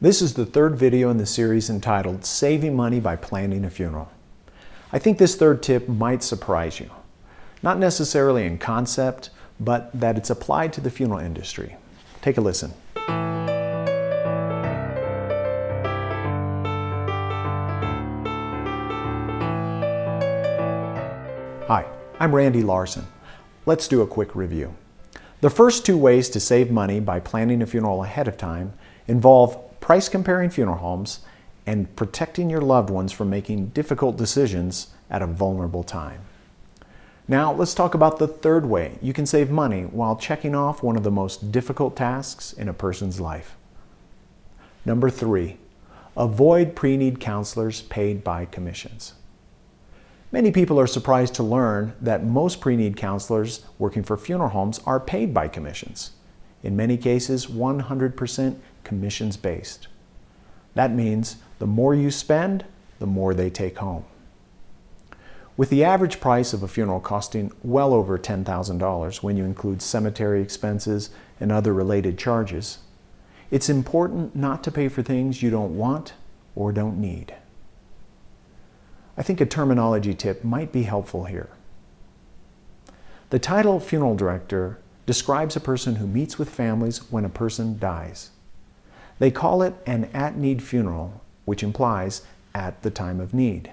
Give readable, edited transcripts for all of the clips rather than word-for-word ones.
This is the third video in the series entitled Saving Money by Planning a Funeral. I think this third tip might surprise you. Not necessarily in concept, but that it's applied to the funeral industry. Take a listen. Hi, I'm Randy Larson. Let's do a quick review. The first two ways to save money by planning a funeral ahead of time involve price comparing funeral homes and protecting your loved ones from making difficult decisions at a vulnerable time. Now let's talk about the third way you can save money while checking off one of the most difficult tasks in a person's life. Number 3, avoid pre-need counselors paid by commissions. Many people are surprised to learn that most pre-need counselors working for funeral homes are paid by commissions. In many cases, 100% commissions based. That means the more you spend, the more they take home. With the average price of a funeral costing well over $10,000 when you include cemetery expenses and other related charges, it's important not to pay for things you don't want or don't need. I think a terminology tip might be helpful here. The title funeral director describes a person who meets with families when a person dies. They call it an at-need funeral, which implies at the time of need.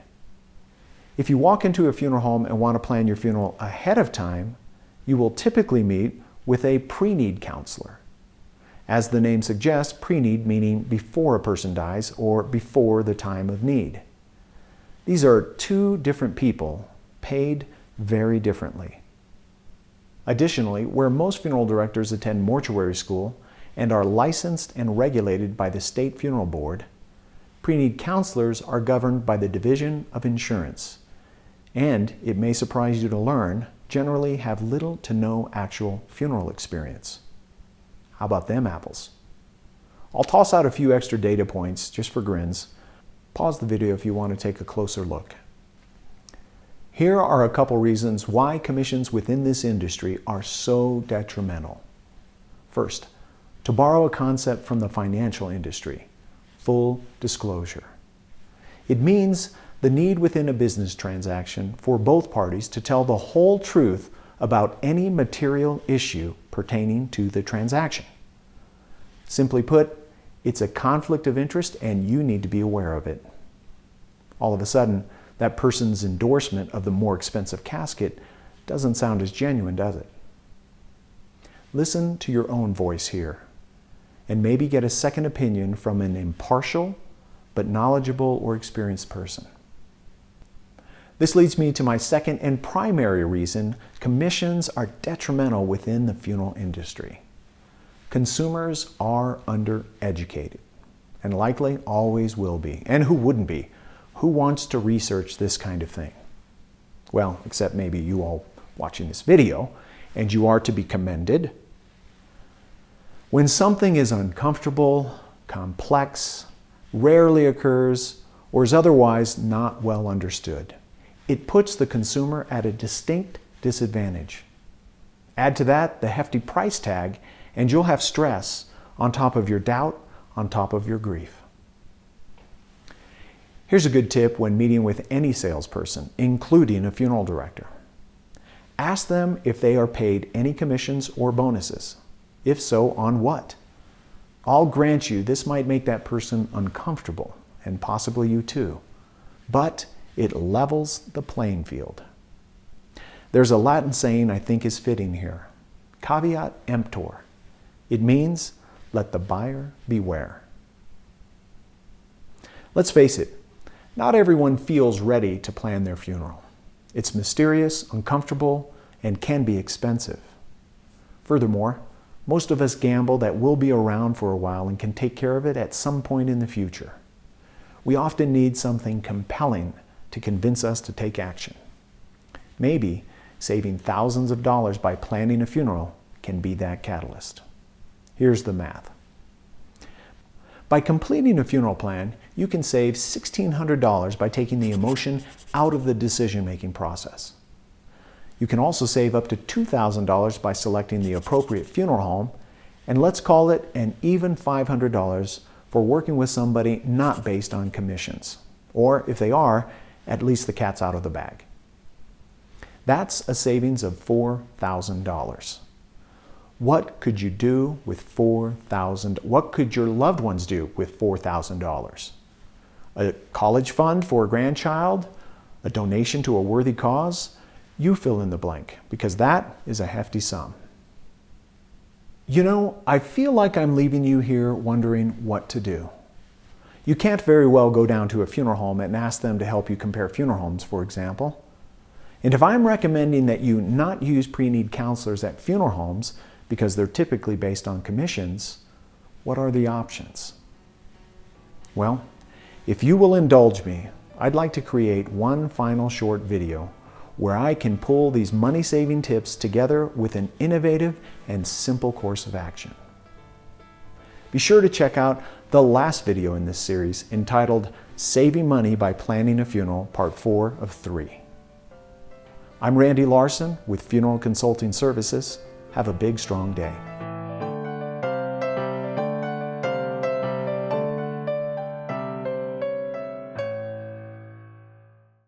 If you walk into a funeral home and want to plan your funeral ahead of time, you will typically meet with a pre-need counselor. As the name suggests, pre-need meaning before a person dies or before the time of need. These are two different people, paid very differently. Additionally, where most funeral directors attend mortuary school and are licensed and regulated by the State Funeral Board, pre-need counselors are governed by the Division of Insurance, and, it may surprise you to learn, generally have little to no actual funeral experience. How about them apples? I'll toss out a few extra data points just for grins. Pause the video if you want to take a closer look. Here are a couple reasons why commissions within this industry are so detrimental. First, to borrow a concept from the financial industry, full disclosure. It means the need within a business transaction for both parties to tell the whole truth about any material issue pertaining to the transaction. Simply put, it's a conflict of interest and you need to be aware of it. All of a sudden, that person's endorsement of the more expensive casket doesn't sound as genuine, does it? Listen to your own voice here and maybe get a second opinion from an impartial but knowledgeable or experienced person. This leads me to my second and primary reason commissions are detrimental within the funeral industry. Consumers are undereducated and likely always will be. And who wouldn't be? Who wants to research this kind of thing? Well, except maybe you all watching this video, and you are to be commended. When something is uncomfortable, complex, rarely occurs, or is otherwise not well understood, it puts the consumer at a distinct disadvantage. Add to that the hefty price tag, and you'll have stress on top of your doubt, on top of your grief. Here's a good tip when meeting with any salesperson, including a funeral director. Ask them if they are paid any commissions or bonuses. If so, on what? I'll grant you this might make that person uncomfortable, and possibly you too, but it levels the playing field. There's a Latin saying I think is fitting here. Caveat emptor. It means, let the buyer beware. Let's face it, not everyone feels ready to plan their funeral. It's mysterious, uncomfortable, and can be expensive. Furthermore, most of us gamble that we'll be around for a while and can take care of it at some point in the future. We often need something compelling to convince us to take action. Maybe saving thousands of dollars by planning a funeral can be that catalyst. Here's the math. By completing a funeral plan, you can save $1,600 by taking the emotion out of the decision-making process. You can also save up to $2,000 by selecting the appropriate funeral home, and let's call it an even $500 for working with somebody not based on commissions. Or if they are, at least the cat's out of the bag. That's a savings of $4,000. What could you do with $4,000? What could your loved ones do with $4,000? A college fund for a grandchild? A donation to a worthy cause? You fill in the blank, because that is a hefty sum. You know, I feel like I'm leaving you here wondering what to do. You can't very well go down to a funeral home and ask them to help you compare funeral homes, for example. And if I'm recommending that you not use pre-need counselors at funeral homes because they're typically based on commissions, what are the options? Well, if you will indulge me, I'd like to create one final short video where I can pull these money-saving tips together with an innovative and simple course of action. Be sure to check out the last video in this series entitled Saving Money by Planning a Funeral, Part 4 of 3. I'm Randy Larson with Funeral Consulting Services. Have a big, strong day.